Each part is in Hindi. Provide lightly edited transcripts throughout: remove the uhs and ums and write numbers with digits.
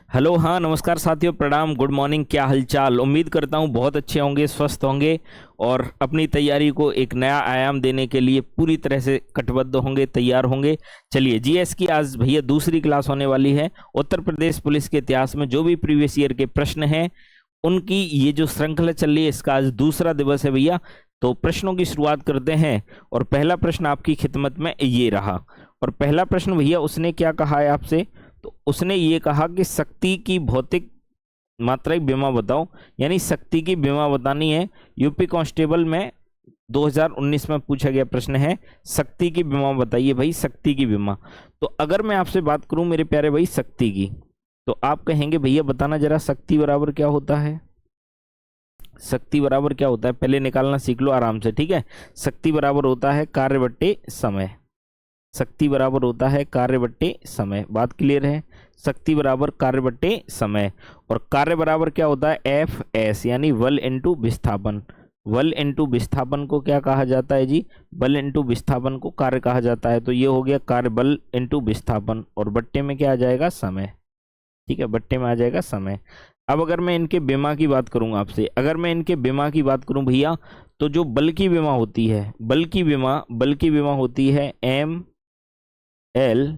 हेलो, हाँ नमस्कार साथियों, प्रणाम, गुड मॉर्निंग। क्या हालचाल? उम्मीद करता हूँ बहुत अच्छे होंगे, स्वस्थ होंगे और अपनी तैयारी को एक नया आयाम देने के लिए पूरी तरह से कटिबद्ध होंगे, तैयार होंगे। चलिए, जीएस की आज भैया दूसरी क्लास होने वाली है। उत्तर प्रदेश पुलिस के इतिहास में जो भी प्रीवियस ईयर के प्रश्न हैं उनकी ये जो श्रृंखला चल रही है, इसका आज दूसरा दिवस है भैया। तो प्रश्नों की शुरुआत करते हैं और पहला प्रश्न आपकी खिदमत में ये रहा। और पहला प्रश्न भैया उसने क्या कहा है आपसे, तो उसने ये कहा कि शक्ति की भौतिक मात्रा की विमा बताओ, यानी शक्ति की विमा बतानी है। यूपी कांस्टेबल में 2019 में पूछा गया प्रश्न है, शक्ति की विमा बताइए भाई, शक्ति की विमा। तो अगर मैं आपसे बात करूं मेरे प्यारे भाई शक्ति की, तो आप कहेंगे भैया बताना जरा शक्ति बराबर क्या होता है। शक्ति बराबर क्या होता है पहले निकालना सीख लो आराम से, ठीक है। शक्ति बराबर होता है कार्य बट्टे समय। शक्ति बराबर होता है कार्य बट्टे समय। बात क्लियर है? शक्ति बराबर कार्य बट्टे समय। और कार्य बराबर क्या होता है? एफ एस, यानी बल इंटू विस्थापन। बल इंटू विस्थापन को क्या कहा जाता है जी? बल इंटू विस्थापन को कार्य कहा जाता है। तो ये हो गया कार्य बल इंटू विस्थापन, और बट्टे में क्या आ जाएगा? समय। ठीक है, बट्टे में आ जाएगा समय। अब अगर मैं इनके बीमा की बात करूंगा आपसे, अगर मैं इनके बीमा की बात करूं भैया, तो जो बल की बीमा होती है, बल की बीमा होती है एम एल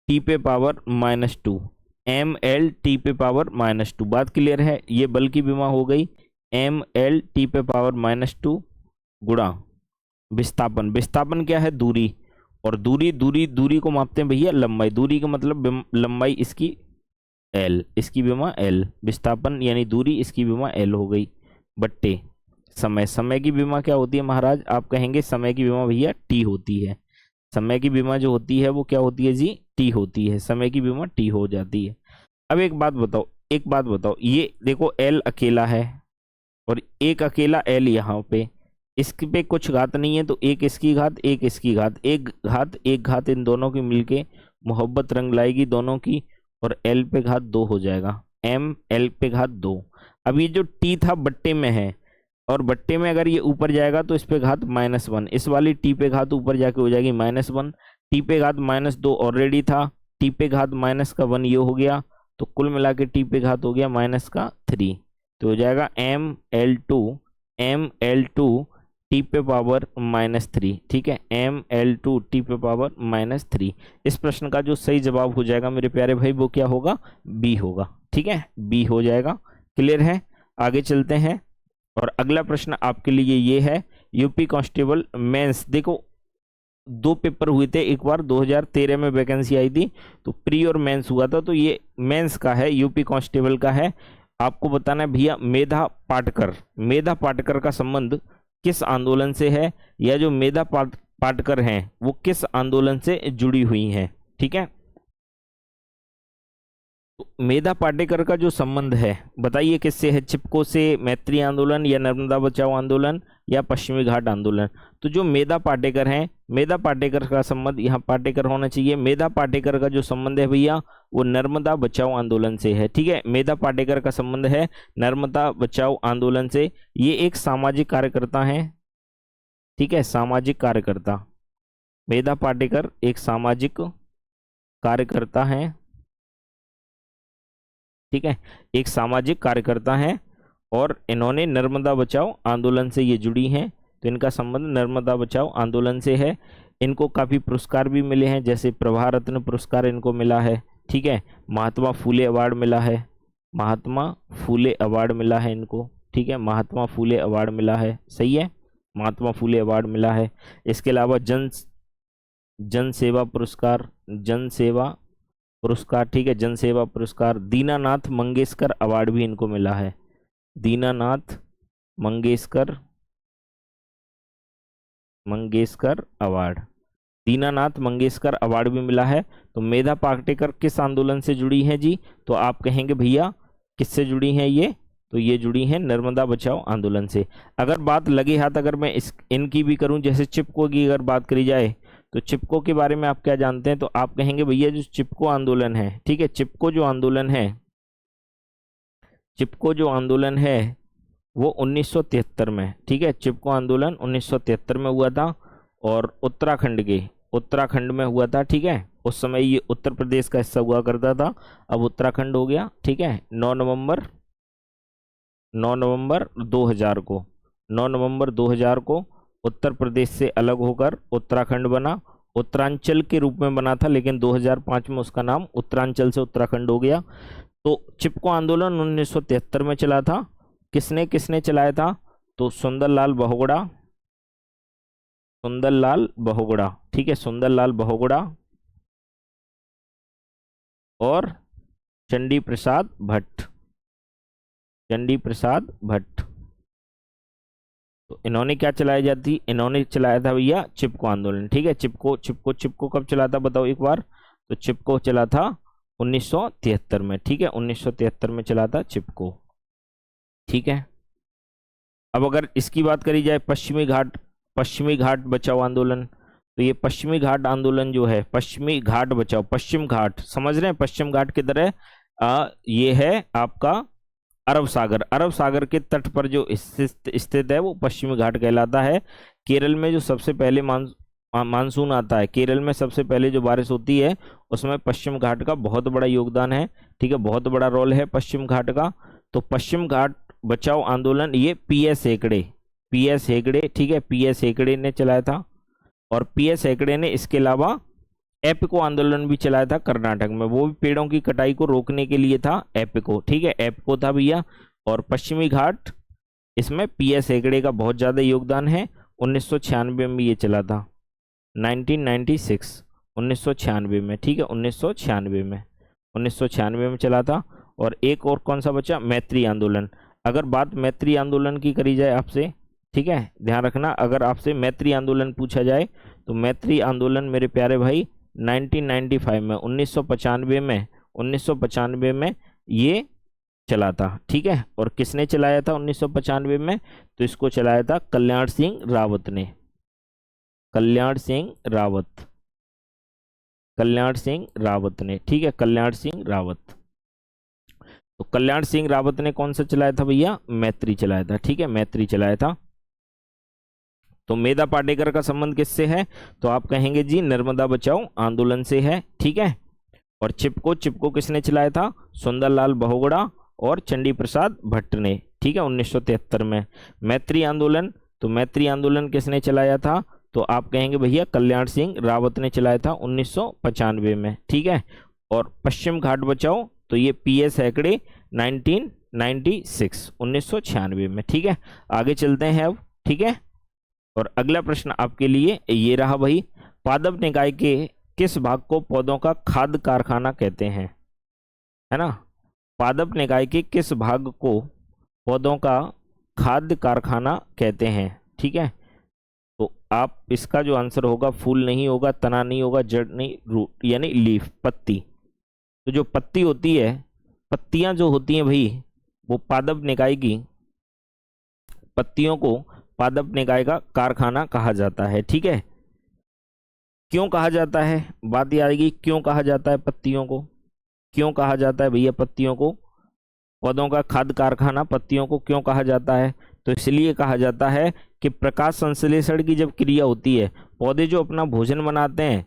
टी पे पावर -2, एम एल टी पे पावर -2। बात क्लियर है? ये बल की बीमा हो गई एम एल टी पे पावर -2 गुणा विस्थापन। विस्थापन क्या है? दूरी। और दूरी को मापते हैं भैया लंबाई। दूरी का मतलब लंबाई इसकी एल, इसकी बीमा एल। विस्थापन यानी दूरी, इसकी बीमा एल हो गई, बट्टे समय। समय की बीमा क्या होती है महाराज? आप कहेंगे समय की बीमा भैया टी होती है। समय की बीमा जो होती है वो क्या होती है जी? टी होती है। समय की बीमा टी हो जाती है। अब एक बात बताओ, ये देखो एल अकेला है और एक अकेला एल यहाँ पे, इसके पे कुछ घात नहीं है, तो एक इसकी घात, एक इसकी घात, एक घात इन दोनों की मिलके मोहब्बत रंग लाएगी दोनों की, और एल पे घात 2 हो जाएगा। एम एल पे घात 2। अब ये जो टी था बट्टे में है, और बट्टे में अगर ये ऊपर जाएगा तो इस पे घात -1, इस वाली टी पे घात ऊपर जाके हो जाएगी -1। टी पे घात -2 ऑलरेडी था, टी पे घात -1 ये हो गया, तो कुल मिला के टी पे घात हो गया -3। तो हो जाएगा एम एल टू टी पे पावर -3। ठीक है, ml2 टी पे पावर -3। इस प्रश्न का जो सही जवाब हो जाएगा मेरे प्यारे भाई वो क्या होगा? बी होगा। ठीक है, बी हो जाएगा। क्लियर है? आगे चलते हैं और अगला प्रश्न आपके लिए ये है, यूपी कांस्टेबल मेंस। देखो 2 पेपर हुए थे, एक बार 2013 में वैकेंसी आई थी, तो प्री और मेंस हुआ था, तो ये मेंस का है, यूपी कांस्टेबल का है। आपको बताना है भैया मेधा पाटकर का संबंध किस आंदोलन से है, या जो मेधा पाटकर हैं वो किस आंदोलन से जुड़ी हुई हैं। ठीक है, तो मेधा पाटेकर का जो संबंध है बताइए किससे है? चिपको से, मैत्री आंदोलन, या नर्मदा बचाओ आंदोलन, या पश्चिमी घाट आंदोलन। तो जो मेधा पाटेकर हैं, मेधा पाटेकर का संबंध, यहाँ पाटेकर होना चाहिए, मेधा पाटेकर का जो संबंध है भैया वो नर्मदा बचाओ आंदोलन से है। ठीक है, मेधा पाटेकर का संबंध है नर्मदा बचाओ आंदोलन से। ये एक सामाजिक कार्यकर्ता हैं। ठीक है, सामाजिक कार्यकर्ता, मेधा पाटेकर एक सामाजिक कार्यकर्ता हैं। ठीक है, एक सामाजिक कार्यकर्ता हैं और इन्होंने नर्मदा बचाओ आंदोलन से ये जुड़ी हैं, तो इनका संबंध नर्मदा बचाओ आंदोलन से है। इनको काफ़ी पुरस्कार भी मिले हैं, जैसे प्रभा रत्न पुरस्कार इनको मिला है। ठीक है, महात्मा फूले अवार्ड मिला है, महात्मा फूले अवार्ड मिला है इनको। ठीक है, महात्मा फूले अवार्ड मिला है, सही है, महात्मा फूले अवार्ड मिला है। इसके अलावा जन सेवा पुरस्कार, ठीक है, जन सेवा पुरस्कार। दीनानाथ मंगेशकर अवार्ड भी इनको मिला है, दीनानाथ मंगेशकर अवार्ड, दीनानाथ मंगेशकर अवार्ड भी मिला है। तो मेधा पाटेकर किस आंदोलन से जुड़ी हैं जी? तो आप कहेंगे भैया किससे जुड़ी हैं ये? तो ये जुड़ी हैं नर्मदा बचाओ आंदोलन से। अगर बात लगे हाथ अगर मैं इनकी भी करूं, जैसे चिपको की अगर बात करी जाए, तो चिपको के बारे में आप क्या जानते हैं? तो आप कहेंगे भैया जो चिपको आंदोलन है, ठीक है, चिपको जो आंदोलन है वो 1973 में, ठीक है, चिपको आंदोलन 1973 में हुआ था, और उत्तराखंड में हुआ था। ठीक है, उस समय ये उत्तर प्रदेश का हिस्सा हुआ करता था, अब उत्तराखंड हो गया। ठीक है, 9 नवंबर 2000 को, 9 नवंबर 2000 को उत्तर प्रदेश से अलग होकर उत्तराखंड बना। उत्तरांचल के रूप में बना था, लेकिन 2005 में उसका नाम उत्तरांचल से उत्तराखंड हो गया। तो चिपको आंदोलन 1973 में चला था। किसने किसने चलाया था? तो सुंदरलाल बहुगुणा, सुंदरलाल बहुगुणा, ठीक है, सुंदरलाल बहुगुणा और चंडी प्रसाद भट्ट, चंडी प्रसाद भट्ट। तो इन्होंने क्या चलाया जाती, इन्होंने चलाया था भैया चिपको आंदोलन। ठीक है, चिपको चिपको चिपको कब चला था बताओ एक बार? तो चिपको चला था 1973 में। ठीक है, 1973 में चला था चिपको। ठीक है, अब अगर इसकी बात करी जाए पश्चिमी घाट बचाओ आंदोलन, तो ये पश्चिमी घाट आंदोलन जो है, पश्चिमी घाट बचाओ, पश्चिम घाट समझ रहे हैं, पश्चिम घाट की तरह ये है आपका अरब सागर के तट पर जो स्थित है वो पश्चिमी घाट कहलाता है। केरल में जो सबसे पहले मानसून आता है, केरल में सबसे पहले जो बारिश होती है उसमें पश्चिम घाट का बहुत बड़ा योगदान है। ठीक है, बहुत बड़ा रोल है पश्चिम घाट का। तो पश्चिम घाट बचाओ आंदोलन ये पीएस हेगड़े, ठीक है, पीएस हेगड़े ने चलाया था। और पीएस हेगड़े ने इसके अलावा एपिको आंदोलन भी चलाया था कर्नाटक में, वो भी पेड़ों की कटाई को रोकने के लिए था एपिको। ठीक है, एपिको था भैया। और पश्चिमी घाट, इसमें पीएस हेगड़े का बहुत ज़्यादा योगदान है। 1996 में ये चला था, 1996 में। ठीक है, 1996 में चला था। और एक और कौन सा बचा? मैत्री आंदोलन। अगर बात मैत्री आंदोलन की करी जाए आपसे, ठीक है, ध्यान रखना, अगर आपसे मैत्री आंदोलन पूछा जाए तो मैत्री आंदोलन मेरे प्यारे भाई 1995 में, 1995 में ये चला था। ठीक है, और किसने चलाया था 1995 में? तो इसको चलाया था कल्याण सिंह रावत ने, कल्याण सिंह रावत ने। ठीक है, कल्याण सिंह रावत। तो कल्याण सिंह रावत ने कौन सा चलाया था भैया? मैत्री चलाया था। ठीक है, मैत्री चलाया था। तो मेधा पाटेकर का संबंध किससे है? तो आप कहेंगे जी नर्मदा बचाओ आंदोलन से है। ठीक है, और चिपको किसने चलाया था? सुंदरलाल बहुगुणा और चंडी प्रसाद भट्ट ने। ठीक है, 1973 में। मैत्री आंदोलन, तो मैत्री आंदोलन किसने चलाया था? तो आप कहेंगे भैया कल्याण सिंह रावत ने चलाया था 1995 में। ठीक है, और पश्चिम घाट बचाओ, तो ये पीएस हेगड़े 1996 में। ठीक है, आगे चलते हैं अब। ठीक है, और अगला प्रश्न आपके लिए ये रहा भाई, पादप निकाय के किस भाग को पौधों का खाद्य कारखाना कहते हैं? है ना, पादप निकाय के किस भाग को पौधों का खाद्य कारखाना कहते हैं? ठीक है, तो आप इसका जो आंसर होगा, फूल नहीं होगा, तना नहीं होगा, जड़ नहीं, रूट यानी लीफ, पत्ती। तो जो पत्ती होती है, पत्तियां जो होती हैं भाई, वो पादप निकाय की पत्तियों को पादप निकाय का कारखाना कहा जाता है। ठीक है, क्यों कहा जाता है? बात ये आएगी, क्यों कहा जाता है पत्तियों को? क्यों कहा जाता है भैया पत्तियों को पौधों का खाद्य कारखाना? पत्तियों को क्यों कहा जाता है? तो इसलिए कहा जाता है कि प्रकाश संश्लेषण की जब क्रिया होती है, पौधे जो अपना भोजन बनाते हैं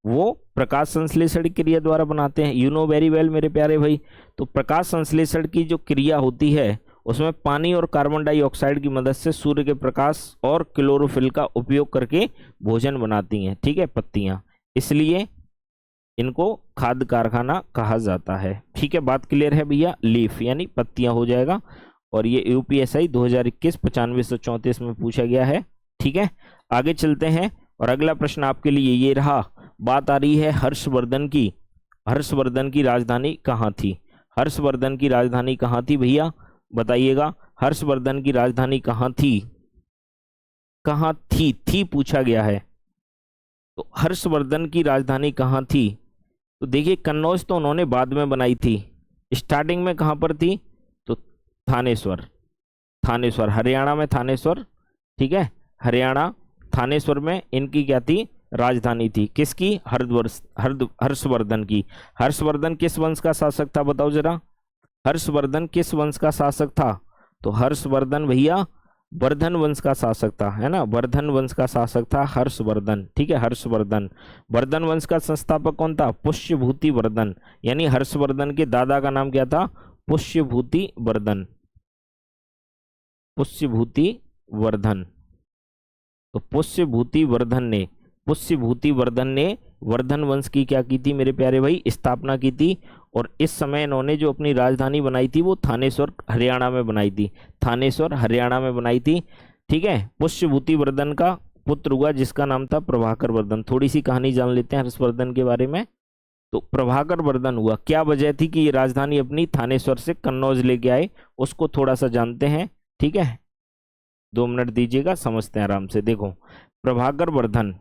वो प्रकाश संश्लेषण की क्रिया द्वारा बनाते हैं। यू नो वेरी वेल मेरे प्यारे भाई। तो प्रकाश संश्लेषण की जो क्रिया होती है उसमें पानी और कार्बन डाइऑक्साइड की मदद से सूर्य के प्रकाश और क्लोरोफिल का उपयोग करके भोजन बनाती हैं। ठीक है, पत्तियां, इसलिए इनको खाद्य कारखाना कहा जाता है। ठीक है, बात क्लियर है भैया? लीफ यानी पत्तियां हो जाएगा। और ये यूपीएसआई 2021 9534 में पूछा गया है। ठीक है, आगे चलते हैं और अगला प्रश्न आपके लिए ये रहा। बात आ रही है हर्षवर्धन की। हर्षवर्धन की राजधानी कहाँ थी? हर्षवर्धन की राजधानी कहाँ थी भैया, बताइएगा। हर्षवर्धन की राजधानी कहाँ थी? कहाँ थी पूछा गया है। तो हर्षवर्धन की राजधानी कहाँ थी? तो देखिए, कन्नौज तो उन्होंने बाद में बनाई थी, स्टार्टिंग में कहाँ पर थी? तो थानेश्वर, हरियाणा में थानेश्वर। ठीक है, हरियाणा थानेश्वर में इनकी क्या थी? राजधानी थी। किसकी? हर्षवर्धन की। हर्षवर्धन किस वंश का शासक था बताओ जरा? हर्षवर्धन किस वंश का शासक था? तो हर्षवर्धन भैया वर्धन वंश का शासक था, है ना, वर्धन वंश का शासक था हर्षवर्धन, ठीक है, हर्षवर्धन। वर्धन वंश का संस्थापक कौन था? पुष्यभूति वर्धन, यानी हर्षवर्धन के दादा का नाम क्या था? पुष्यभूति वर्धन, पुष्यभूति वर्धन। तो पुष्यभूति वर्धन ने वर्धन वंश की क्या की थी मेरे प्यारे भाई? स्थापना की थी। और इस समय इन्होंने जो अपनी राजधानी बनाई थी वो थानेश्वर हरियाणा में बनाई थी, थानेश्वर हरियाणा में बनाई थी, ठीक है। पुष्यभूति वर्धन का पुत्र हुआ जिसका नाम था प्रभाकर वर्धन। थोड़ी सी कहानी जान लेते हैं हर्षवर्धन के बारे में। तो प्रभाकर वर्धन हुआ, क्या वजह थी कि ये राजधानी अपनी थानेश्वर से कन्नौज लेके आए, उसको थोड़ा सा जानते हैं, ठीक है। 2 मिनट दीजिएगा, समझते हैं आराम से। देखो प्रभाकर वर्धन,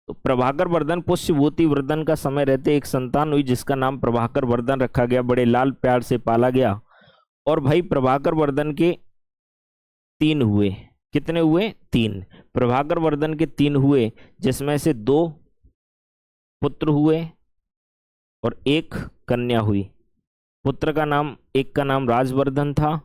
तो प्रभाकर वर्धन पुष्यभूति वर्धन का समय रहते एक संतान हुई जिसका नाम प्रभाकर वर्धन रखा गया, बड़े लाल प्यार से पाला गया। और भाई प्रभाकर वर्धन के 3 हुए, कितने हुए? 3। प्रभाकर वर्धन के 3 हुए, जिसमें से 2 पुत्र हुए और 1 कन्या हुई। पुत्र का नाम, एक का नाम राजवर्धन था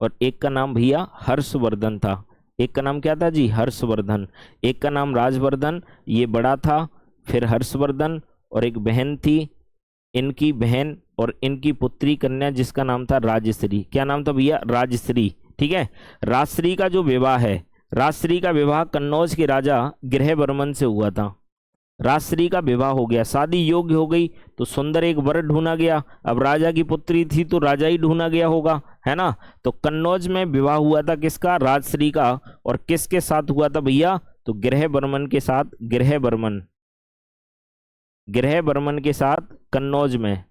और एक का नाम भैया हर्षवर्धन था। एक का नाम क्या था जी? हर्षवर्धन। एक का नाम राजवर्धन, ये बड़ा था, फिर हर्षवर्धन, और एक बहन थी, इनकी बहन और इनकी पुत्री कन्या जिसका नाम था राजश्री। क्या नाम था भैया? राजश्री, ठीक है। राजश्री का जो विवाह है, राजश्री का विवाह कन्नौज के राजा गृहवर्मन से हुआ था। राजश्री का विवाह हो गया, शादी योग्य हो गई, तो सुंदर एक वर ढूंढा गया। अब राजा की पुत्री थी तो राजा ही ढूंढा गया होगा, है ना। तो कन्नौज में विवाह हुआ था किसका? राजश्री का। और किसके साथ हुआ था भैया? तो गृहवर्मन के साथ, गृहवर्मन के साथ कन्नौज में,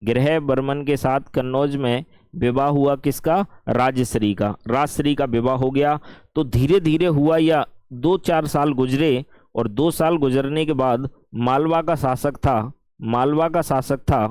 गृहवर्मन के साथ कन्नौज में विवाह हुआ किसका? राजश्री का। राजश्री का विवाह हो गया, तो धीरे धीरे हुआ, या 2-4 साल गुजरे, और 2 साल गुजरने के बाद मालवा का शासक था, मालवा का शासक था,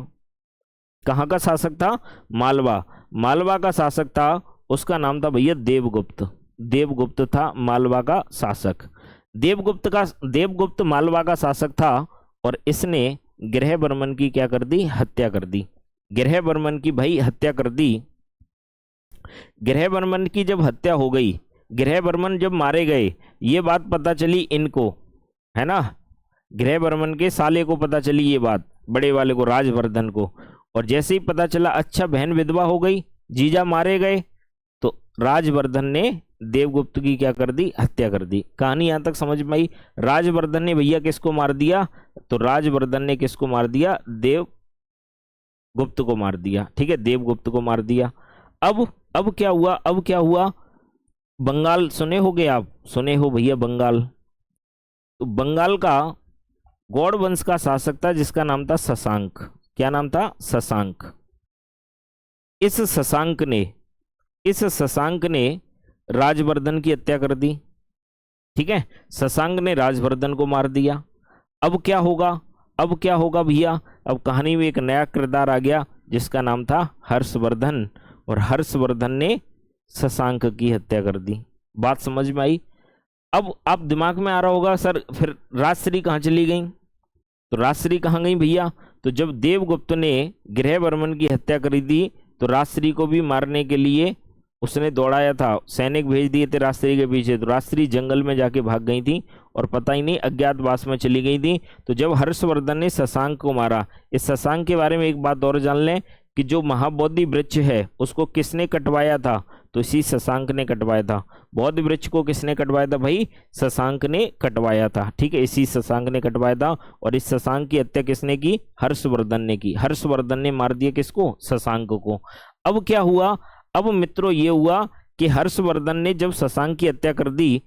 कहाँ का शासक था? मालवा, मालवा का शासक था, उसका नाम था भैया देवगुप्त। देवगुप्त था मालवा का शासक। देवगुप्त मालवा का शासक था, और इसने गृहवर्मन की क्या कर दी? हत्या कर दी। गृहवर्मन की भाई हत्या कर दी। गृहवर्मन की जब हत्या हो गई, गृहवर्मन जब मारे गए, ये बात पता चली इनको, है ना, गृहवर्मन के साले को पता चली ये बात, बड़े वाले को, राजवर्धन को। और जैसे ही पता चला, अच्छा बहन विधवा हो गई, जीजा मारे गए, तो राजवर्धन ने देवगुप्त की क्या कर दी? हत्या कर दी। कहानी यहां तक समझ में आई? राजवर्धन ने भैया किसको मार दिया? तो राजवर्धन ने किसको मार दिया? देवगुप्त को मार दिया, ठीक है, देवगुप्त को मार दिया। अब क्या हुआ? अब क्या हुआ? बंगाल सुने होगे आप, सुने हो भैया बंगाल। तो बंगाल का गौड़ वंश का शासक था जिसका नाम था शशांक। क्या नाम था? शशांक। इस शशांक ने राजवर्धन की हत्या कर दी, ठीक है। शशांक ने राजवर्धन को मार दिया। अब क्या होगा? अब क्या होगा भैया? अब कहानी में एक नया किरदार आ गया जिसका नाम था हर्षवर्धन, और हर्षवर्धन ने शशांक की हत्या कर दी। बात समझ में आई? अब आप दिमाग में आ रहा होगा सर फिर राजश्री कहाँ चली गई? तो राजश्री कहाँ गई भैया? तो जब देवगुप्त ने गृहवर्मन की हत्या करी दी, तो राजश्री को भी मारने के लिए उसने दौड़ाया था, सैनिक भेज दिए थे राजश्री के पीछे। तो राजश्री जंगल में जाके भाग गई थी और पता ही नहीं अज्ञातवास में चली गई थी। तो जब हर्षवर्धन ने शशांक को मारा, इस शशांक के बारे में एक बात और जान लें कि जो महाबोधि वृक्ष है उसको किसने कटवाया था? तो इसी शशांक ने कटवाया था। बोधि वृक्ष को किसने कटवाया था भाई? शशांक ने कटवाया था, ठीक है, इसी शशांक ने कटवाया था। और इस शशांक की हत्या किसने की? हर्षवर्धन ने की। हर्षवर्धन ने मार दिया किसको? शशांक को। अब क्या हुआ? अब मित्रों ये हुआ कि हर्षवर्धन ने जब शशांक की हत्या कर दी,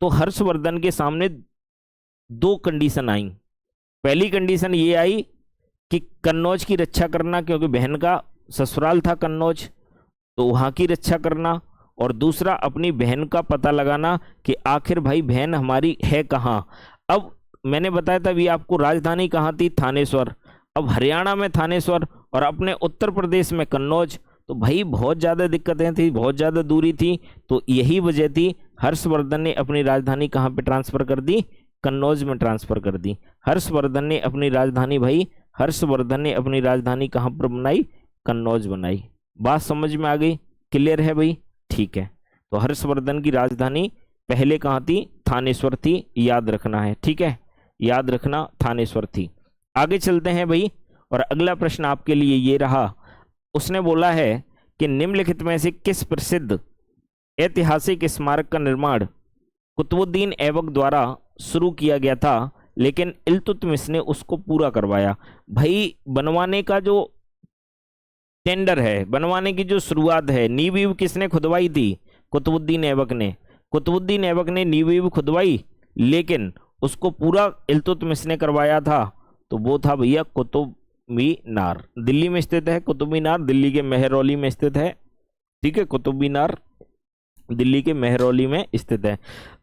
तो हर्षवर्धन के सामने 2 कंडीशन आई। पहली कंडीशन ये आई कि कन्नौज की रक्षा करना, क्योंकि बहन का ससुराल था कन्नौज, तो वहां की रक्षा करना। और दूसरा अपनी बहन का पता लगाना कि आखिर भाई बहन हमारी है कहाँ। अब मैंने बताया था भी आपको, राजधानी कहाँ थी? थानेश्वर। अब हरियाणा में थानेश्वर और अपने उत्तर प्रदेश में कन्नौज, तो भाई बहुत ज़्यादा दिक्कतें थी, बहुत ज़्यादा दूरी थी। तो यही वजह थी हर्षवर्धन ने अपनी राजधानी कहाँ पे ट्रांसफ़र कर दी? कन्नौज में ट्रांसफ़र कर दी। हर्षवर्धन ने अपनी राजधानी कहाँ पर बनाई? कन्नौज बनाई। बात समझ में आ गई? क्लियर है भाई? ठीक है। तो हर्षवर्धन की राजधानी पहले कहाँ थी? थानेश्वर थी, याद रखना है, ठीक है, याद रखना थानेश्वर थी। आगे चलते हैं भाई, और अगला प्रश्न आपके लिए ये रहा। उसने बोला है कि निम्नलिखित में से किस प्रसिद्ध ऐतिहासिक स्मारक का निर्माण कुतुबुद्दीन ऐबक द्वारा शुरू किया गया था लेकिन इल्तुतमिश ने उसको पूरा करवाया? भाई बनवाने का जो टेंडर है, बनवाने की जो शुरुआत है, नींव वीव किसने खुदवाई थी? कुतुबुद्दीन ऐबक ने। कुतुबुद्दीन ऐबक ने नींव वीव खुदवाई, लेकिन उसको पूरा इल्तुतमिश ने करवाया था, तो वो था भैया कुतुब मीनार। दिल्ली में स्थित है कुतुब मीनार, दिल्ली के मेहरौली में स्थित है, ठीक है, कुतुब मीनार दिल्ली के मेहरौली में स्थित है।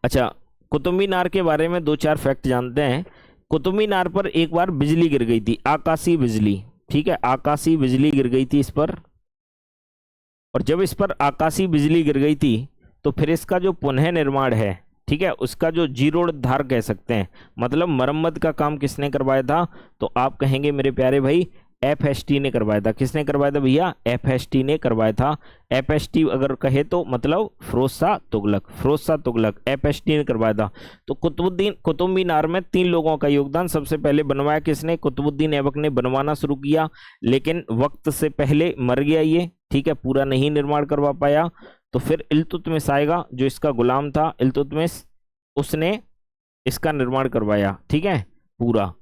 अच्छा, कुतुब मीनार के बारे में दो चार फैक्ट जानते हैं। कुतुब मीनार पर एक बार बिजली गिर गई थी, आकाशीय बिजली, ठीक है, आकाशीय बिजली गिर गई थी इस पर, और जब इस पर आकाशीय बिजली गिर गई थी तो फिर इसका जो पुनः निर्माण है, ठीक है, उसका जो जीर्णोद्धार कह सकते हैं, मतलब मरम्मत का काम किसने करवाया था? तो आप कहेंगे मेरे प्यारे भाई एफएसटी ने करवाया था। किसने करवाया था भैया? एफएसटी ने करवाया था। एफएसटी अगर कहे तो मतलब फिरोज शाह तुगलक, फिरोज शाह तुगलक, एफएसटी ने करवाया था। तो कुतुब मीनार में 3 लोगों का योगदान। सबसे पहले बनवाया किसने? कुतुबुद्दीन ऐबक ने बनवाना शुरू किया, लेकिन वक्त से पहले मर गया ये, ठीक है, पूरा नहीं निर्माण करवा पाया। तो फिर इल्तुतमिश आएगा, जो इसका गुलाम था इल्तुतमिश, उसने इसका निर्माण करवाया, ठीक है, पूरा।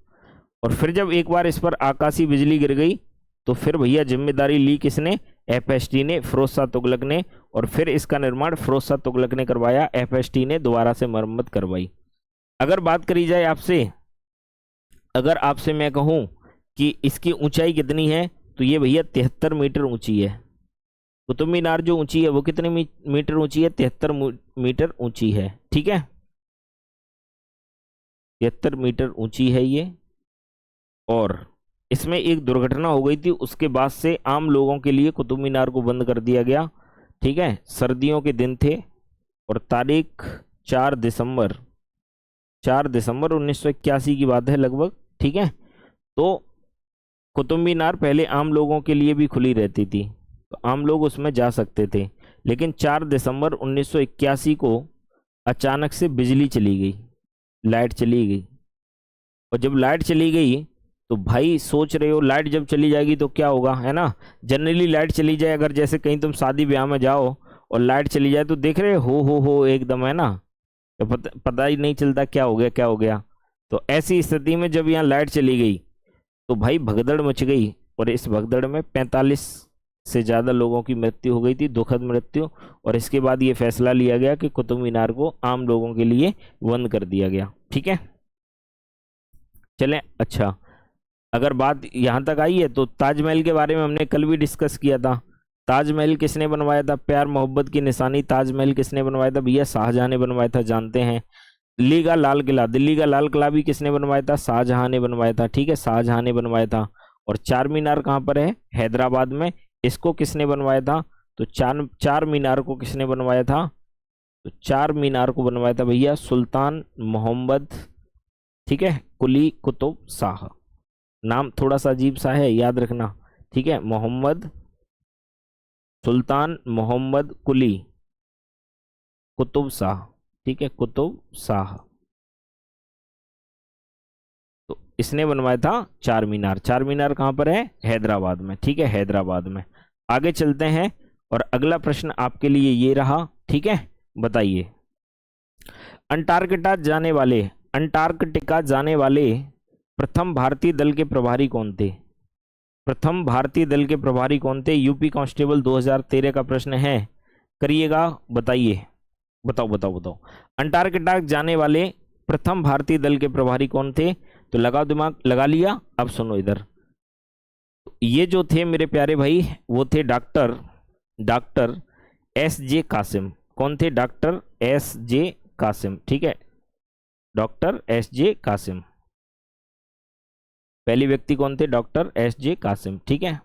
और फिर जब एक बार इस पर आकाशीय बिजली गिर गई तो फिर भैया जिम्मेदारी ली किसने? एफएसटी ने, फिरोज शाह तुगलक ने, और फिर इसका निर्माण फिरोज शाह तुगलक ने करवाया, एफएसटी ने दोबारा से मरम्मत करवाई। अगर बात करी जाए आपसे, अगर आपसे मैं कहूं कि इसकी ऊंचाई कितनी है, तो ये भैया 73 मीटर ऊंची है। कुतुब मीनार जो ऊंची है वो कितने मीटर ऊंची है? 73 मीटर ऊंची है, ठीक है, 73 मीटर ऊंची है ये। और इसमें एक दुर्घटना हो गई थी, उसके बाद से आम लोगों के लिए कुतुब मीनार को बंद कर दिया गया, ठीक है, सर्दियों के दिन थे, और तारीख 4 दिसंबर 1981 की बात है लगभग, ठीक है। तो कुतुब मीनार पहले आम लोगों के लिए भी खुली रहती थी, तो आम लोग उसमें जा सकते थे, लेकिन 4 दिसंबर 1981 को अचानक से बिजली चली गई, लाइट चली गई। और जब लाइट चली गई तो भाई सोच रहे हो लाइट जब चली जाएगी तो क्या होगा, है ना। जनरली लाइट चली जाए, अगर जैसे कहीं तुम शादी ब्याह में जाओ और लाइट चली जाए तो देख रहे हो एकदम, है ना, तो पता ही नहीं चलता क्या हो गया क्या हो गया। तो ऐसी स्थिति में जब यहाँ लाइट चली गई तो भाई भगदड़ मच गई, और इस भगदड़ में 45 से ज़्यादा लोगों की मृत्यु हो गई थी, दुखद मृत्यु। और इसके बाद ये फैसला लिया गया कि कुतुब मीनार को आम लोगों के लिए बंद कर दिया गया, ठीक है। चलें, अच्छा, अगर बात यहाँ तक आई है तो ताजमहल के बारे में हमने कल भी डिस्कस किया था। ताजमहल किसने बनवाया था? प्यार मोहब्बत की निशानी ताजमहल किसने बनवाया था? भैया शाहजहां ने बनवाया था, जानते हैं। दिल्ली का लाल किला, दिल्ली का लाल किला भी किसने बनवाया था? शाहजहां ने बनवाया था, ठीक है, शाहजहां ने बनवाया था। और चार मीनार कहाँ पर है? हैदराबाद में। इसको किसने बनवाया था? तो चार मीनार को किसने बनवाया था? तो चार मीनार को बनवाया था भैया सुल्तान मोहम्मद, ठीक है, कुली कुतुब शाह। नाम थोड़ा सा अजीब सा है, याद रखना, ठीक है, मोहम्मद सुल्तान मोहम्मद कुली कुतुब शाह, ठीक है, कुतुब शाह। तो इसने बनवाया था चार मीनार। चार मीनार कहाँ पर है? हैदराबाद में, ठीक है, हैदराबाद में। आगे चलते हैं, और अगला प्रश्न आपके लिए ये रहा, ठीक है, बताइए। अंटार्कटिका जाने वाले प्रथम भारतीय दल के प्रभारी कौन थे? प्रथम भारतीय दल के प्रभारी कौन थे? यूपी कांस्टेबल 2013 का प्रश्न है, करिएगा, बताइए, बताओ। अंटार्कटिका जाने वाले प्रथम भारतीय दल के प्रभारी कौन थे? तो लगाओ दिमाग, लगा लिया। अब सुनो इधर, ये जो थे मेरे प्यारे भाई, वो थे डॉक्टर एस.जे. कासिम। कौन थे? Doctor SJ. कासिम, ठीक है, डॉक्टर एस.जे. कासिम। पहले व्यक्ति कौन थे? Doctor SJ. कासिम, ठीक है।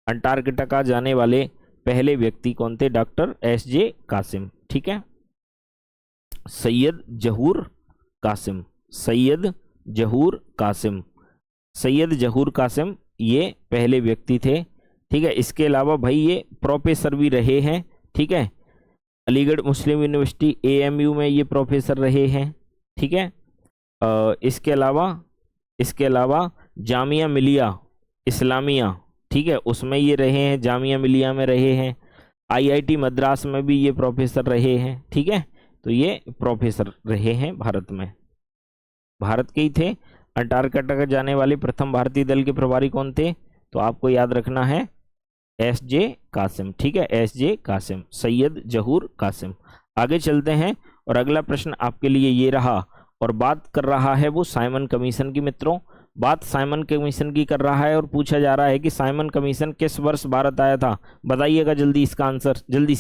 अंटार्कटिका जाने वाले पहले व्यक्ति कौन थे? Doctor SJ. कासिम, ठीक है। सैयद जहूर कासिम, सैयद जहूर कासिम, सैयद जहूर कासिम ये पहले व्यक्ति थे, ठीक है। इसके अलावा भाई ये प्रोफेसर भी रहे हैं, ठीक है। अलीगढ़ मुस्लिम यूनिवर्सिटी AMU में ये प्रोफेसर रहे हैं, ठीक है। इसके अलावा जामिया मिलिया इस्लामिया, ठीक है, उसमें ये रहे हैं, जामिया मिलिया में रहे हैं। IIT मद्रास में भी ये प्रोफेसर रहे हैं, ठीक है। तो ये प्रोफेसर रहे हैं भारत में, भारत के ही थे। अंटार्कटिका जाने वाले प्रथम भारतीय दल के प्रभारी कौन थे? तो आपको याद रखना है SJ कासिम, ठीक है, SJ कासिम, सैयद जहूर कासिम। आगे चलते हैं और अगला प्रश्न आपके लिए ये रहा, और बात कर रहा है वो साइमन कमीशन की। मित्रों, बात साइमन कमीशन की कर रहा है और पूछा जा रहा है कि साइमन कमीशन किस वर्ष भारत आया था? बताइएगा जल्दी इसका आंसर, जल्दी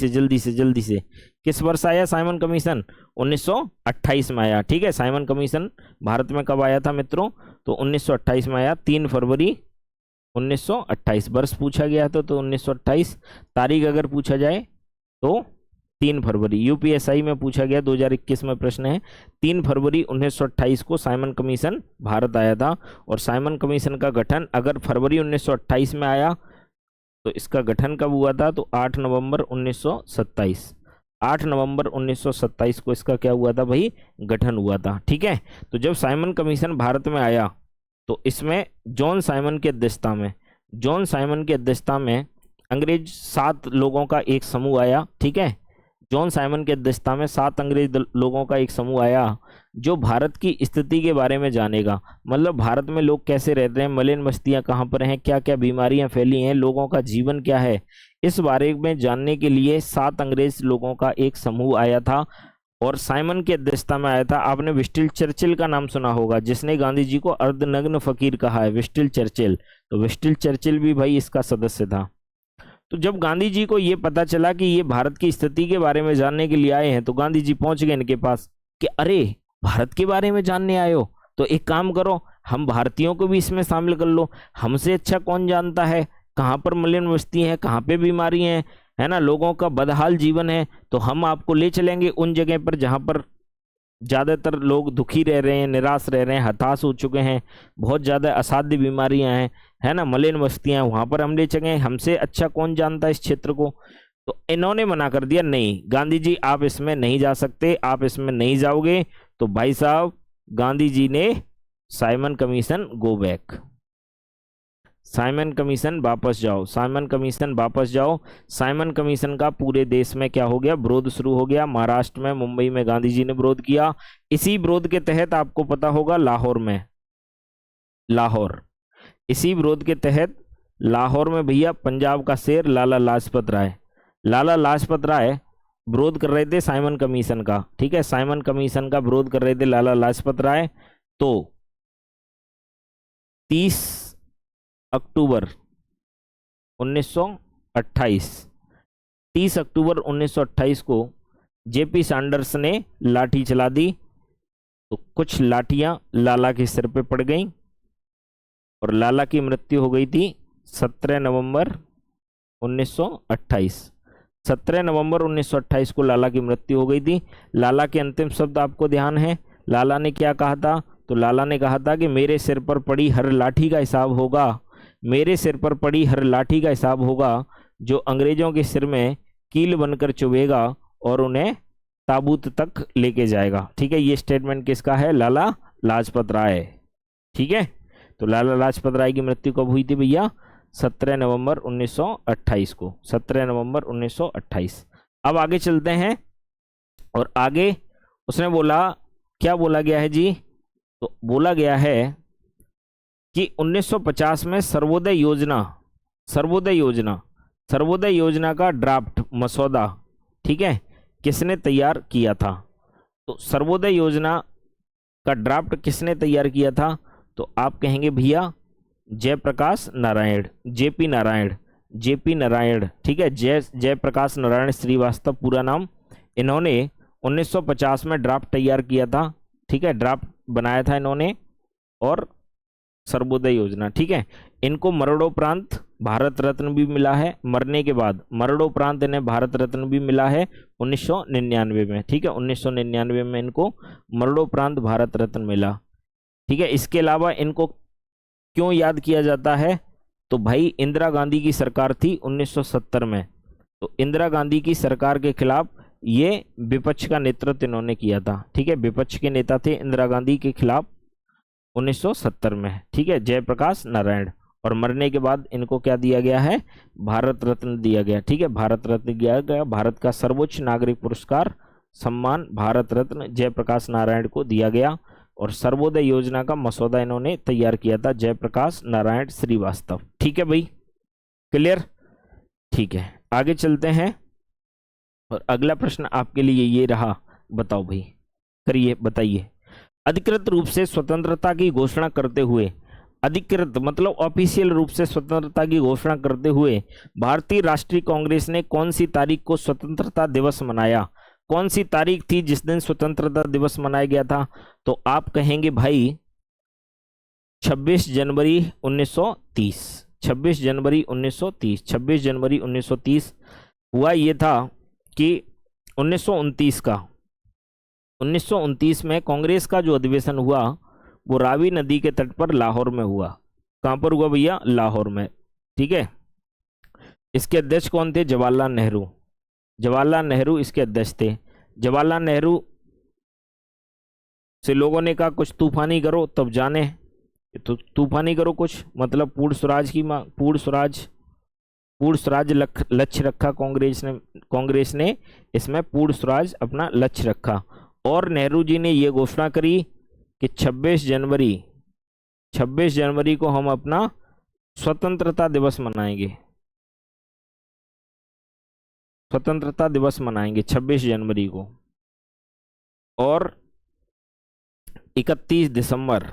से। किस वर्ष आया साइमन कमीशन? 1928 में आया, ठीक है। साइमन कमीशन भारत में कब आया था मित्रों? तो 1928 में आया, 3 फरवरी 1928। वर्ष पूछा गया था तो 1928, तारीख अगर पूछा जाए तो 3 फरवरी। UPSI में पूछा गया, 2021 में प्रश्न है। 3 फरवरी 1928 को साइमन कमीशन भारत आया था। और साइमन कमीशन का गठन अगर फरवरी 1928 में आया तो इसका गठन कब हुआ था? तो 8 नवंबर 1927। 8 नवंबर 1927 को इसका क्या हुआ था भाई? गठन हुआ था, ठीक है। तो जब साइमन कमीशन भारत में आया तो इसमें जॉन साइमन की अध्यक्षता में अंग्रेज 7 लोगों का एक समूह आया, ठीक है। जॉन साइमन की अध्यक्षता में 7 अंग्रेज लोगों का एक समूह आया जो भारत की स्थिति के बारे में जानेगा। मतलब भारत में लोग कैसे रहते हैं, मलिन बस्तियां कहाँ पर हैं, क्या क्या बीमारियां फैली हैं, लोगों का जीवन क्या है, इस बारे में जानने के लिए 7 अंग्रेज लोगों का एक समूह आया था और साइमन की अध्यक्षता में आया था। आपने विस्टन चर्चिल का नाम सुना होगा, जिसने गांधी जी को अर्धनग्न फकीर कहा है, विस्टन चर्चिल। तो विस्टन चर्चिल भी भाई इसका सदस्य था। तो जब गांधी जी को ये पता चला कि ये भारत की स्थिति के बारे में जानने के लिए आए हैं, तो गांधी जी पहुंच गए इनके पास कि अरे भारत के बारे में जानने आए हो, तो एक काम करो, हम भारतीयों को भी इसमें शामिल कर लो। हमसे अच्छा कौन जानता है कहाँ पर मलिन बस्ती है, कहाँ पे बीमारी है ना, लोगों का बदहाल जीवन है। तो हम आपको ले चलेंगे उन जगह पर जहाँ पर ज़्यादातर लोग दुखी रह रहे हैं, निराश रह रहे हैं, हताश हो चुके हैं, बहुत ज़्यादा असाध्य बीमारियां हैं, है ना, मलिन बस्तियां, वहां पर हम ले चलेंगे। हमसे अच्छा कौन जानता है इस क्षेत्र को? तो इन्होंने मना कर दिया, नहीं गांधी जी आप इसमें नहीं जा सकते, आप इसमें नहीं जाओगे। तो भाई साहब गांधी जी ने Simon commission go back, Simon commission वापस जाओ, साइमन कमीशन वापस जाओ। साइमन कमीशन का पूरे देश में क्या हो गया? विरोध शुरू हो गया। महाराष्ट्र में, मुंबई में गांधी जी ने विरोध किया। इसी विरोध के तहत आपको पता होगा इसी विरोध के तहत लाहौर में भैया पंजाब का शेर लाला लाजपत राय विरोध कर रहे थे साइमन कमीशन का, ठीक है। साइमन कमीशन का विरोध कर रहे थे लाला लाजपत राय। तो 30 अक्टूबर 1928 को JP सैंडर्स ने लाठी चला दी। तो कुछ लाठियां लाला के सिर पे पड़ गईं और लाला की मृत्यु हो गई थी 17 नवंबर 1928। 17 नवंबर 1928 को लाला की मृत्यु हो गई थी। लाला के अंतिम शब्द आपको ध्यान है, लाला ने क्या कहा था? तो लाला ने कहा था कि मेरे सिर पर पड़ी हर लाठी का हिसाब होगा, मेरे सिर पर पड़ी हर लाठी का हिसाब होगा, जो अंग्रेजों के सिर में कील बनकर चुभेगा और उन्हें ताबूत तक लेके जाएगा, ठीक है। ये स्टेटमेंट किसका है? लाला लाजपत राय, ठीक है। तो लाला लाजपत राय की मृत्यु कब हुई थी भैया? 17 नवंबर 1928 को, 17 नवंबर 1928। अब आगे चलते हैं और आगे उसने बोला, क्या बोला गया है जी? तो बोला गया है कि 1950 में सर्वोदय योजना का ड्राफ्ट मसौदा, ठीक है, किसने तैयार किया था? तो सर्वोदय योजना का ड्राफ्ट किसने तैयार किया था? तो आप कहेंगे भैया जयप्रकाश नारायण, JP नारायण, ठीक है, जयप्रकाश नारायण श्रीवास्तव पूरा नाम। इन्होंने 1950 में ड्राफ्ट तैयार किया था, ठीक है, ड्राफ्ट बनाया था इन्होंने, और सर्वोदय योजना, ठीक है। इनको मरणोपरांत भारत रत्न भी मिला है, मरने के बाद मरणोपरांत इन्हें भारत रत्न भी मिला है 1999 में, ठीक है। 1999 में इनको मरणोपरांत भारत रत्न मिला, ठीक है। इसके अलावा इनको क्यों याद किया जाता है? तो भाई इंदिरा गांधी की सरकार थी 1970 में, तो इंदिरा गांधी की सरकार के खिलाफ ये विपक्ष का नेतृत्व इन्होंने किया था। ठीक है, विपक्ष के नेता थे इंदिरा गांधी के खिलाफ 1970 में। ठीक है, जयप्रकाश नारायण। और मरने के बाद इनको क्या दिया गया है, भारत रत्न दिया गया। ठीक है, भारत रत्न दिया गया, भारत का सर्वोच्च नागरिक पुरस्कार सम्मान भारत रत्न जयप्रकाश नारायण को दिया गया। और सर्वोदय योजना का मसौदा इन्होंने तैयार किया था, जयप्रकाश नारायण श्रीवास्तव। ठीक है भाई, क्लियर। ठीक है, आगे चलते हैं और अगला प्रश्न आपके लिए ये रहा, बताओ भाई, करिए, बताइए। अधिकृत रूप से स्वतंत्रता की घोषणा करते हुए, अधिकृत मतलब ऑफिशियल रूप से स्वतंत्रता की घोषणा करते हुए भारतीय राष्ट्रीय कांग्रेस ने कौन सी तारीख को स्वतंत्रता दिवस मनाया? कौन सी तारीख थी जिस दिन स्वतंत्रता दिवस मनाया गया था? तो आप कहेंगे भाई 26 जनवरी 1930। 26 जनवरी 1930। 26 जनवरी 1930 हुआ ये था कि 1929 में कांग्रेस का जो अधिवेशन हुआ वो रावी नदी के तट पर लाहौर में हुआ। कहां पर हुआ भैया? लाहौर में। ठीक है, इसके अध्यक्ष कौन थे? जवाहरलाल नेहरू। जवाहरलाल नेहरू इसके अध्यक्ष थे। जवाहरलाल नेहरू से लोगों ने कहा कुछ तूफानी करो, तब जाने तो तूफानी करो कुछ, मतलब पूर्ण स्वराज की मांग, पूर्ण स्वराज लक्ष्य रखा कांग्रेस ने इसमें पूर्ण स्वराज अपना लक्ष्य रखा। और नेहरू जी ने ये घोषणा करी कि 26 जनवरी को हम अपना स्वतंत्रता दिवस मनाएंगे। स्वतंत्रता दिवस मनाएंगे 26 जनवरी को। और 31 दिसंबर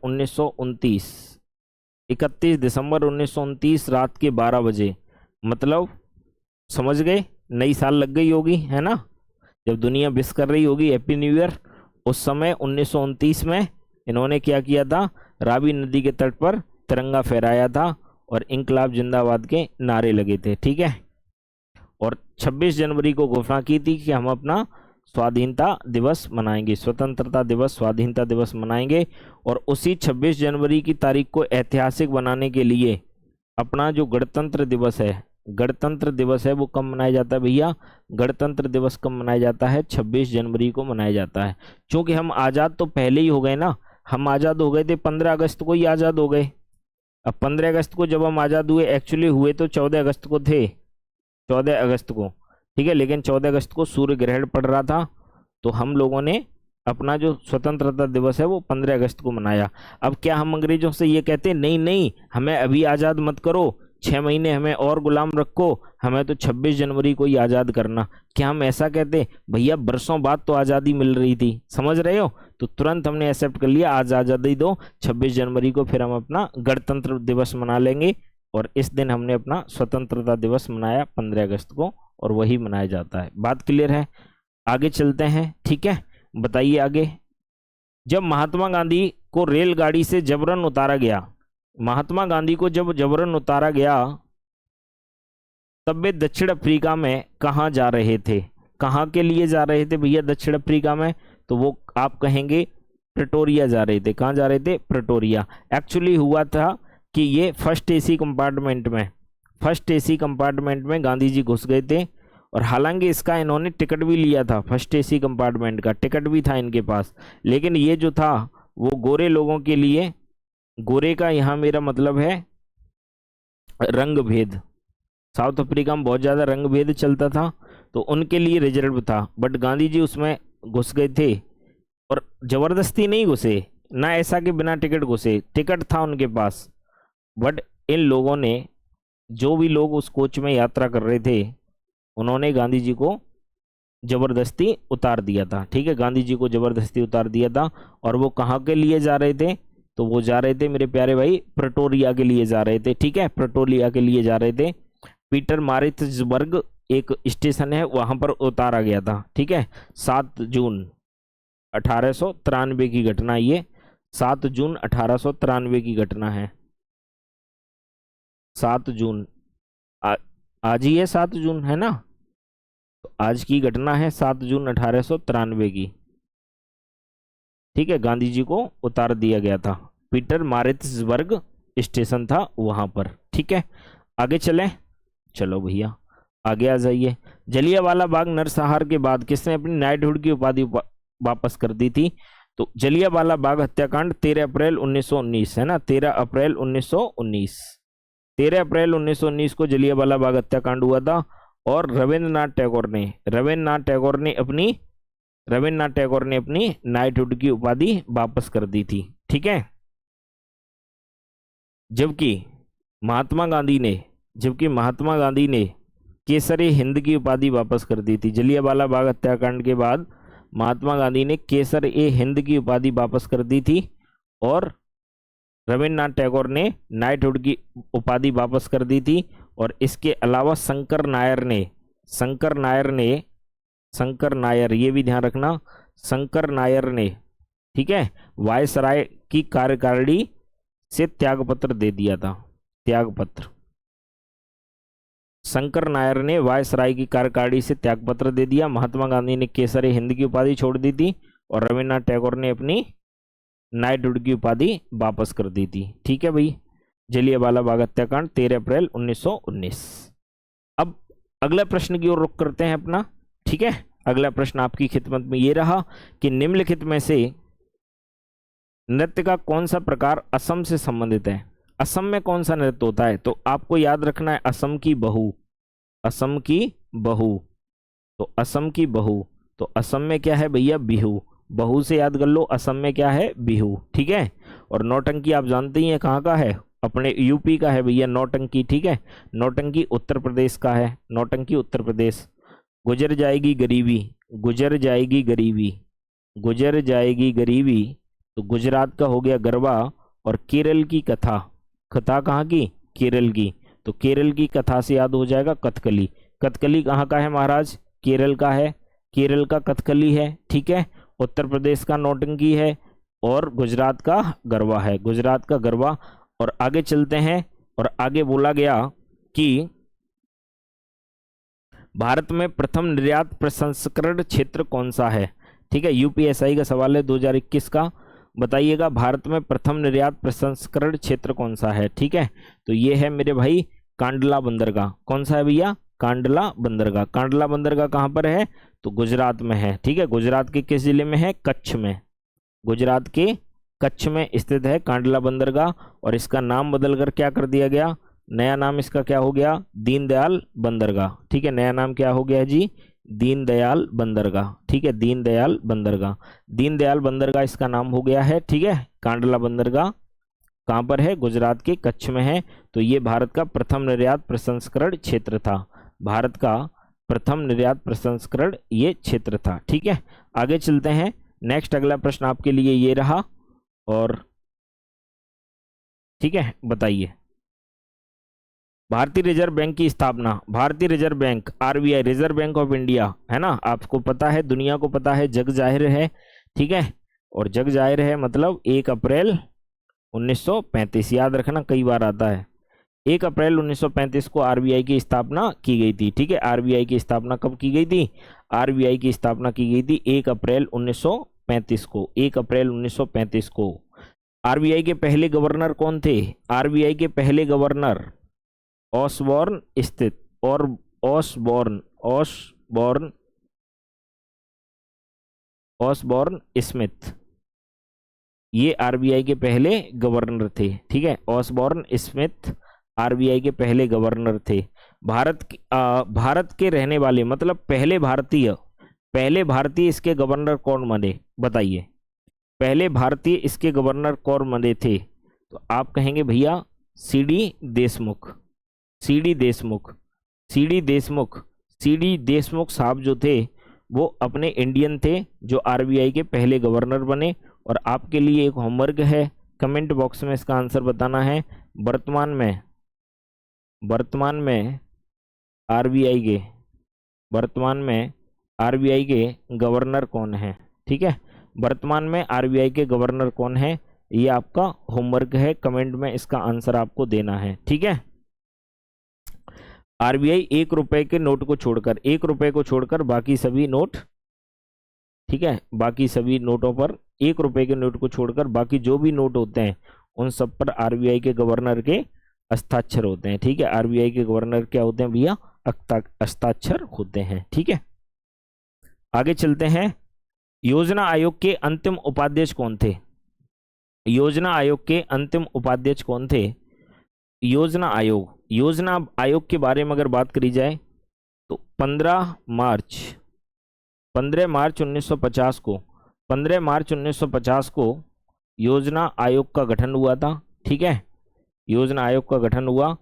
1929 31 दिसंबर 1929 रात के 12 बजे, मतलब समझ गए, नई साल लग गई होगी, है ना, जब दुनिया विश कर रही होगी हैप्पी न्यू ईयर, उस समय 1929 में इन्होंने क्या किया था? रावी नदी के तट पर तिरंगा फहराया था और इंकलाब जिंदाबाद के नारे लगे थे। ठीक है, और 26 जनवरी को घोषणा की थी कि हम अपना स्वाधीनता दिवस मनाएंगे, स्वतंत्रता दिवस, स्वाधीनता दिवस मनाएंगे। और उसी 26 जनवरी की तारीख को ऐतिहासिक बनाने के लिए अपना जो गणतंत्र दिवस है वो कब मनाया जाता है भैया? गणतंत्र दिवस कब मनाया जाता है? 26 जनवरी को मनाया जाता है। क्योंकि हम आज़ाद तो पहले ही हो गए ना, हम आज़ाद हो गए थे 15 अगस्त को ही आज़ाद हो गए। अब 15 अगस्त को जब हम आज़ाद हुए, एक्चुअली हुए तो 14 अगस्त को थे, 14 अगस्त को। ठीक है, लेकिन 14 अगस्त को सूर्य ग्रहण पड़ रहा था, तो हम लोगों ने अपना जो स्वतंत्रता दिवस है वो 15 अगस्त को मनाया। अब क्या हम अंग्रेजों से ये कहते नहीं, हमें अभी आज़ाद मत करो, 6 महीने हमें और गुलाम रखो, हमें तो 26 जनवरी को ही आज़ाद करना? क्या हम ऐसा कहते? भैया बरसों बाद तो आज़ादी मिल रही थी, समझ रहे हो, तो तुरंत हमने एक्सेप्ट कर लिया, आज आज़ादी दो 26 जनवरी को, फिर हम अपना गणतंत्र दिवस मना लेंगे। और इस दिन हमने अपना स्वतंत्रता दिवस मनाया 15 अगस्त को, और वही मनाया जाता है। बात क्लियर है? आगे चलते हैं। ठीक है, बताइए आगे। जब महात्मा गांधी को रेलगाड़ी से जबरन उतारा गया, महात्मा गांधी को जब जबरन उतारा गया, तब वे दक्षिण अफ्रीका में कहाँ जा रहे थे? कहाँ के लिए जा रहे थे भैया दक्षिण अफ्रीका में? तो वो आप कहेंगे प्रेटोरिया जा रहे थे। कहाँ जा रहे थे? प्रेटोरिया। एक्चुअली हुआ था कि ये फर्स्ट एसी कंपार्टमेंट में गांधी जी घुस गए थे। और हालांकि इसका इन्होंने टिकट भी लिया था, फर्स्ट एसी कंपार्टमेंट का टिकट भी था इनके पास, लेकिन ये जो था वो गोरे लोगों के लिए, गोरे का यहाँ मेरा मतलब है रंग भेद, साउथ अफ्रीका में बहुत ज़्यादा रंग भेद चलता था, तो उनके लिए रिजर्व था। बट गांधी जी उसमें घुस गए थे, और ज़बरदस्ती नहीं घुसे, ना ऐसा कि बिना टिकट घुसे, टिकट था उनके पास। बट इन लोगों ने, जो भी लोग उस कोच में यात्रा कर रहे थे, उन्होंने गांधी जी को जबरदस्ती उतार दिया था। ठीक है, गांधी जी को जबरदस्ती उतार दिया था। और वो कहाँ के लिए जा रहे थे? तो वो जा रहे थे मेरे प्यारे भाई प्रेटोरिया के लिए जा रहे थे। ठीक है, प्रेटोरिया के लिए जा रहे थे। पीटर मारित्सबर्ग एक स्टेशन है, वहां पर उतारा गया था। ठीक है, 7 जून 1893 की घटना, ये 7 जून 1893 की घटना है। 7 जून आज ही है, 7 जून है ना, तो आज की घटना है 7 जून 1893 की। ठीक है, गांधी जी को उतार दिया गया था, पीटर मारित्सबर्ग स्टेशन था वहां पर। ठीक है, आगे चलें, चलो भैया आगे आ जाइए। जलियांवाला बाग नरसंहार के बाद किसने अपनी नाइटहुड की उपाधि वापस कर दी थी? तो जलियांवाला बाग हत्याकांड 13 अप्रैल 1919 है ना, 13 अप्रैल 1919, 13 अप्रैल 1919 को जलियांवाला बाग हत्याकांड हुआ था। और रविन्द्रनाथ टैगोर ने अपनी नाइटहुड की उपाधि वापस कर दी थी। ठीक है। जबकि महात्मा गांधी ने केसर हिंद की उपाधि वापस कर दी थी। जलियांवाला बाग हत्याकांड के बाद महात्मा गांधी ने केसर ए हिंद की उपाधि वापस कर दी थी और रविन्द्रनाथ टैगोर ने नाइटहुड की उपाधि वापस कर दी थी। और इसके अलावा शंकर नायर, ये भी ध्यान रखना, शंकर नायर ने, ठीक है, वायसराय की कार्यकारिणी से त्यागपत्र दे दिया था। त्यागपत्र, शंकर नायर ने वायसराय की कार्यकारिणी से त्यागपत्र दे दिया। महात्मा गांधी ने केसर ए हिंद की उपाधि छोड़ दी थी और रविन्द्रनाथ टैगोर ने अपनी नाइटहुड की उपाधि वापस कर दी थी। ठीक है भाई। जलियांवाला बाग हत्याकांड 13 अप्रैल 1919। अब अगला प्रश्न की ओर रुख करते हैं अपना। ठीक है। अगला प्रश्न आपकी खिदमत में ये रहा कि निम्नलिखित में से नृत्य का कौन सा प्रकार असम से संबंधित है? असम में कौन सा नृत्य होता है? तो आपको याद रखना है असम की बहू। तो असम की बहू, तो असम में क्या है भैया? बिहू। बहू से याद कर लो, असम में क्या है? बिहू। ठीक है। और नौटंकी आप जानते ही हैं कहाँ का है? अपने यूपी का है भैया नौटंकी। ठीक है। नौटंकी उत्तर प्रदेश का है, नौटंकी उत्तर प्रदेश। गुजर जाएगी गरीबी, तो गुजरात का हो गया गरबा। और केरल की कथा कहाँ की? केरल की। तो केरल की कथा से याद हो जाएगा कथकली। कथकली कहाँ का है महाराज? केरल का है, केरल का कथकली है। ठीक है। उत्तर प्रदेश का नौटंकी है और गुजरात का गरबा है, गुजरात का गरबा। और आगे चलते हैं और आगे बोला गया कि भारत में प्रथम निर्यात प्रसंस्करण क्षेत्र कौन सा है? ठीक है। यूपीएसआई का सवाल है 2021 का। बताइएगा भारत में प्रथम निर्यात प्रसंस्करण क्षेत्र कौन सा है? ठीक है। तो ये है मेरे भाई कांडला बंदरगाह। कौन सा है भैया? कांडला बंदरगाह। कांडला बंदरगाह कहाँ पर है? तो गुजरात में है। ठीक है। गुजरात के किस जिले में है? कच्छ में। गुजरात के कच्छ में स्थित है कांडला बंदरगाह। और इसका नाम बदलकर क्या कर दिया गया? नया नाम इसका क्या हो गया? दीनदयाल बंदरगाह। ठीक है। नया नाम क्या हो गया जी? दीनदयाल बंदरगाह। ठीक है। दीनदयाल बंदरगाह इसका नाम हो गया है। ठीक है। कांडला बंदरगाह कहाँ पर है? गुजरात के कच्छ में है। तो ये भारत का प्रथम निर्यात प्रसंस्करण क्षेत्र था। भारत का प्रथम निर्यात प्रसंस्करण ये क्षेत्र था। ठीक है। आगे चलते हैं। नेक्स्ट अगला प्रश्न आपके लिए ये रहा। और ठीक है, बताइए भारतीय रिजर्व बैंक की स्थापना। भारतीय reserve bank, RBI, reserve bank of India, है ना, आपको पता है, दुनिया को पता है, जग जाहिर है। ठीक है। और जग जाहिर है मतलब 1 अप्रैल 1935, याद रखना कई बार आता है। 1 अप्रैल 1935 को आरबीआई की स्थापना की गई थी। ठीक है। आरबीआई की स्थापना कब की गई थी? आरबीआई की स्थापना की गई थी 1 अप्रैल 1935 को। 1 अप्रैल 1935 को। आरबीआई के पहले गवर्नर कौन थे? आरबीआई के पहले गवर्नर ऑसबॉर्न स्मिथ, ये आरबीआई के पहले गवर्नर थे। ठीक है। ऑसबॉर्न स्मिथ आरबीआई के पहले गवर्नर थे। भारत के रहने वाले, मतलब पहले भारतीय इसके गवर्नर कौन बने? बताइए, पहले भारतीय इसके गवर्नर कौन बने थे? तो आप कहेंगे भैया सीडी देशमुख साहब जो थे वो अपने इंडियन थे, जो आरबीआई के पहले गवर्नर बने। और आपके लिए एक होमवर्क है, कमेंट बॉक्स में इसका आंसर बताना है। वर्तमान में आरबीआई के गवर्नर कौन है? ठीक है। वर्तमान में आरबीआई के गवर्नर कौन है? ये आपका होमवर्क है, कमेंट में इसका आंसर आपको देना है। ठीक है। आरबीआई 1 रुपए के नोट को छोड़कर, 1 रुपए को छोड़कर बाकी सभी नोट, ठीक है, बाकी सभी नोटों पर, 1 रुपए के नोट को छोड़कर बाकी जो भी नोट होते हैं उन सब पर आरबीआई के गवर्नर के हस्ताक्षर होते हैं। ठीक है। आरबीआई के गवर्नर क्या होते हैं भैया? हस्ताक्षर होते हैं। ठीक है, आगे चलते हैं। योजना आयोग के अंतिम उपाध्यक्ष कौन थे? योजना आयोग के अंतिम उपाध्यक्ष कौन थे? योजना आयोग के बारे में अगर बात करी जाए तो 15 मार्च 1950 को योजना आयोग का गठन हुआ था। ठीक है, योजना आयोग का गठन हुआ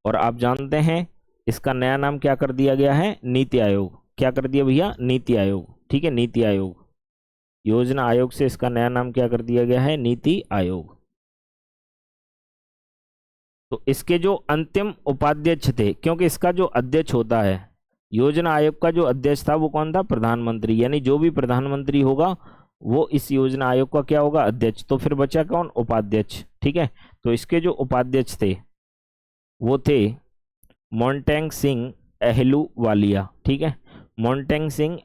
और आप जानते हैं इसका नया नाम क्या कर दिया गया है? नीति आयोग। क्या कर दिया भैया? नीति आयोग। ठीक है, नीति आयोग। योजना आयोग से इसका नया नाम क्या कर दिया गया है? नीति आयोग। तो इसके जो अंतिम उपाध्यक्ष थे, क्योंकि इसका जो अध्यक्ष होता है, योजना आयोग का जो अध्यक्ष था वो कौन था? प्रधानमंत्री। यानी जो भी प्रधानमंत्री होगा वो इस योजना आयोग का क्या होगा? अध्यक्ष। तो फिर बचा कौन? उपाध्यक्ष। ठीक है, तो इसके जो उपाध्यक्ष थे वो थे मोंटेग सिंह अहलूवालिया। ठीक है, मोंटेग सिंह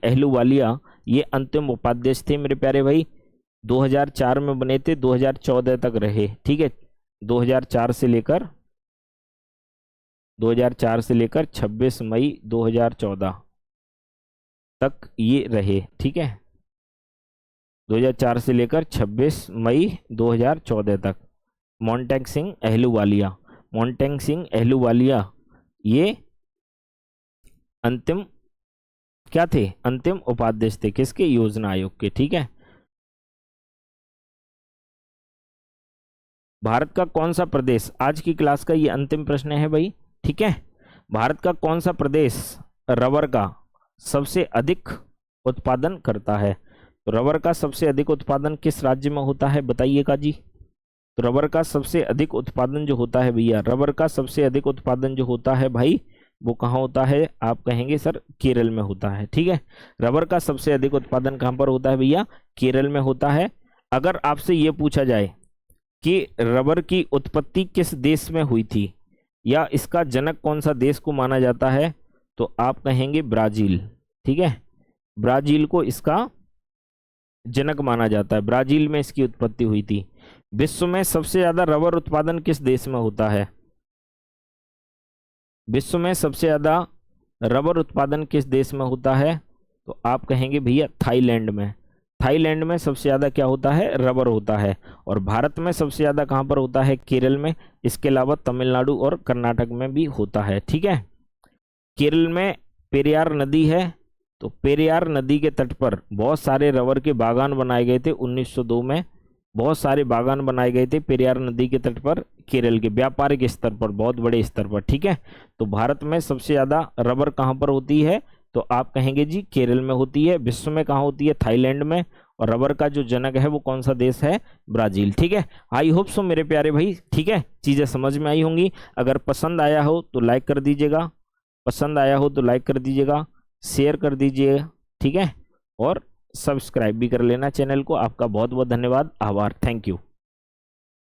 अहलूवालिया ये अंतिम उपाध्यक्ष थे मेरे प्यारे भाई। 2004 में बने थे, 2014 तक रहे। ठीक है, 2004 से लेकर 26 मई 2014 तक ये रहे। ठीक है, 2004 से लेकर 26 मई 2014 तक मोंटेग सिंह अहलूवालिया ये अंतिम क्या थे? अंतिम उपाध्यक्ष थे किसके? योजना आयोग के। ठीक है, भारत का कौन सा प्रदेश, आज की क्लास का ये अंतिम प्रश्न है भाई। ठीक है, भारत का कौन सा प्रदेश रबर का सबसे अधिक उत्पादन करता है? तो रबर का सबसे अधिक उत्पादन किस राज्य में होता है बताइएगा जी। तो रबर का सबसे अधिक उत्पादन जो होता है भैया, रबर का सबसे अधिक उत्पादन जो होता है भाई वो कहाँ होता है? आप कहेंगे सर केरल में होता है। ठीक है, रबर का सबसे अधिक उत्पादन कहाँ पर होता है भैया? केरल में होता है। अगर आपसे ये पूछा जाए कि रबर की उत्पत्ति किस देश में हुई थी या इसका जनक कौन सा देश को माना जाता है, तो आप कहेंगे ब्राजील। ठीक है, ब्राजील को इसका जनक माना जाता है, ब्राजील में इसकी उत्पत्ति हुई थी। विश्व में सबसे ज्यादा रबर उत्पादन किस देश में होता है? विश्व में सबसे ज्यादा रबर उत्पादन किस देश में होता है? तो आप कहेंगे भैया थाईलैंड में। थाईलैंड में सबसे ज़्यादा क्या होता है? रबर होता है। और भारत में सबसे ज़्यादा कहाँ पर होता है? केरल में। इसके अलावा तमिलनाडु और कर्नाटक में भी होता है। ठीक है, केरल में पेरियार नदी है, तो पेरियार नदी के तट पर बहुत सारे रबर के बागान बनाए गए थे। 1902 में बहुत सारे बागान बनाए गए थे पेरियार नदी के तट पर, केरल के व्यापारिक स्तर पर, बहुत बड़े स्तर पर। ठीक है, तो भारत में सबसे ज़्यादा रबर कहाँ पर होती है? तो आप कहेंगे जी केरल में होती है। विश्व में कहाँ होती है? थाईलैंड में। और रबर का जो जनक है वो कौन सा देश है? ब्राजील। ठीक है, आई होप सो मेरे प्यारे भाई। ठीक है, चीज़ें समझ में आई होंगी। अगर पसंद आया हो तो लाइक कर दीजिएगा, शेयर कर दीजिएगा। ठीक है, और सब्सक्राइब भी कर लेना चैनल को। आपका बहुत बहुत धन्यवाद, आभार, थैंक यू।